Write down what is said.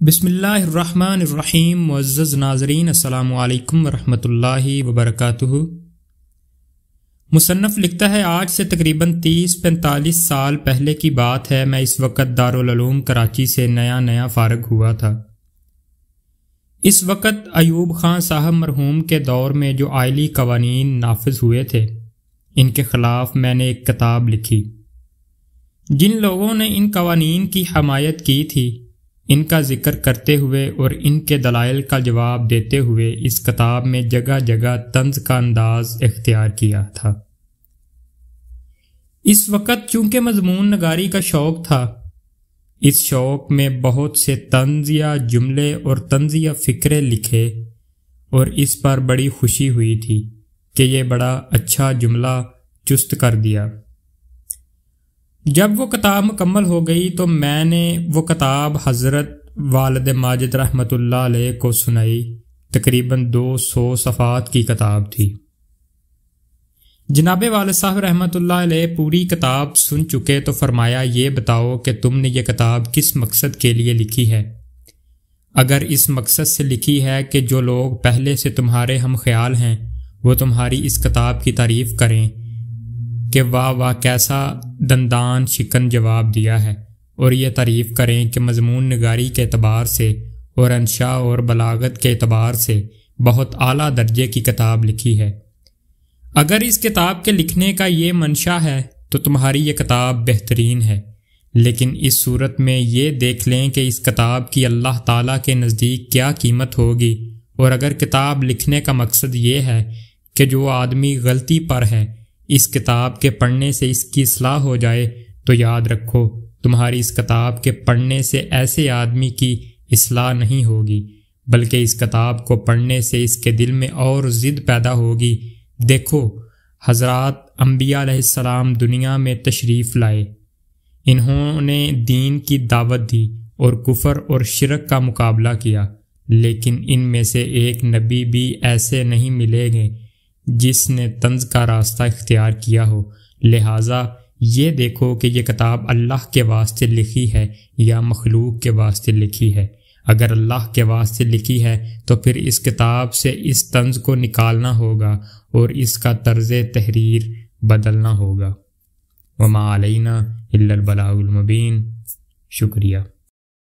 بسم اللہ الرحمن الرحیم۔ معزز ناظرین، السلام علیکم ورحمۃ اللہ وبرکاتہ۔ مصنف لکھتا ہے آج سے تقریباً 30-45 سال پہلے کی بات ہے، میں اس وقت دارالعلوم کراچی سے نیا فارغ ہوا تھا۔ اس وقت ایوب خان صاحب مرحوم کے دور میں جو آئلی قوانین نافذ ہوئے تھے، ان کے خلاف میں نے ایک کتاب لکھی۔ جن لوگوں نے ان قوانین کی حمایت کی تھی، ان کا ذکر کرتے ہوئے اور ان کے دلائل کا جواب دیتے ہوئے اس کتاب میں جگہ جگہ طنز کا انداز اختیار کیا تھا۔ اس وقت چونکہ مضمون نگاری کا شوق تھا، اس شوق میں بہت سے طنزیہ جملے اور طنزیہ فقرے لکھے، اور اس پر بڑی خوشی ہوئی تھی کہ یہ بڑا اچھا جملہ چست کر دیا۔ جب وہ کتاب مکمل ہو گئی تو میں نے وہ کتاب حضرت والد ماجد رحمۃ اللہ علیہ کو سنائی۔ تقریباً 200 صفحات کی کتاب تھی۔ جناب والد صاحب رحمۃ اللہ علیہ پوری کتاب سن چکے تو فرمایا، یہ بتاؤ کہ تم نے یہ کتاب کس مقصد کے لیے لکھی ہے؟ اگر اس مقصد سے لکھی ہے کہ جو لوگ پہلے سے تمہارے ہم خیال ہیں وہ تمہاری اس کتاب کی تعریف کریں کہ واہ واہ کیسا دندان شکن جواب دیا ہے، اور یہ تعریف کریں کہ مضمون نگاری کے اعتبار سے اور انشاء اور بلاغت کے اعتبار سے بہت اعلیٰ درجے کی کتاب لکھی ہے، اگر اس کتاب کے لکھنے کا یہ منشا ہے تو تمہاری یہ کتاب بہترین ہے۔ لیکن اس صورت میں یہ دیکھ لیں کہ اس کتاب کی اللہ تعالیٰ کے نزدیک کیا قیمت ہوگی، اور اگر کتاب لکھنے کا مقصد یہ ہے کہ جو آدمی غلطی پر ہے اس کتاب کے پڑھنے سے اس کی اصلاح ہو جائے، تو یاد رکھو تمہاری اس کتاب کے پڑھنے سے ایسے آدمی کی اصلاح نہیں ہوگی، بلکہ اس کتاب کو پڑھنے سے اس کے دل میں اور ضد پیدا ہوگی۔ دیکھو حضرات انبیاء علیہ السلام دنیا میں تشریف لائے، انہوں نے دین کی دعوت دی اور کفر اور شرک کا مقابلہ کیا، لیکن ان میں سے ایک نبی بھی ایسے نہیں ملیں گے جس نے طنز کا راستہ اختیار کیا ہو۔ لہٰذا یہ دیکھو کہ یہ کتاب اللہ کے واسطے لکھی ہے یا مخلوق کے واسطے لکھی ہے۔ اگر اللہ کے واسطے لکھی ہے تو پھر اس کتاب سے اس طنز کو نکالنا ہوگا اور اس کا طرز تحریر بدلنا ہوگا۔ وما علینا الا البلاغ المبین۔ شکریہ۔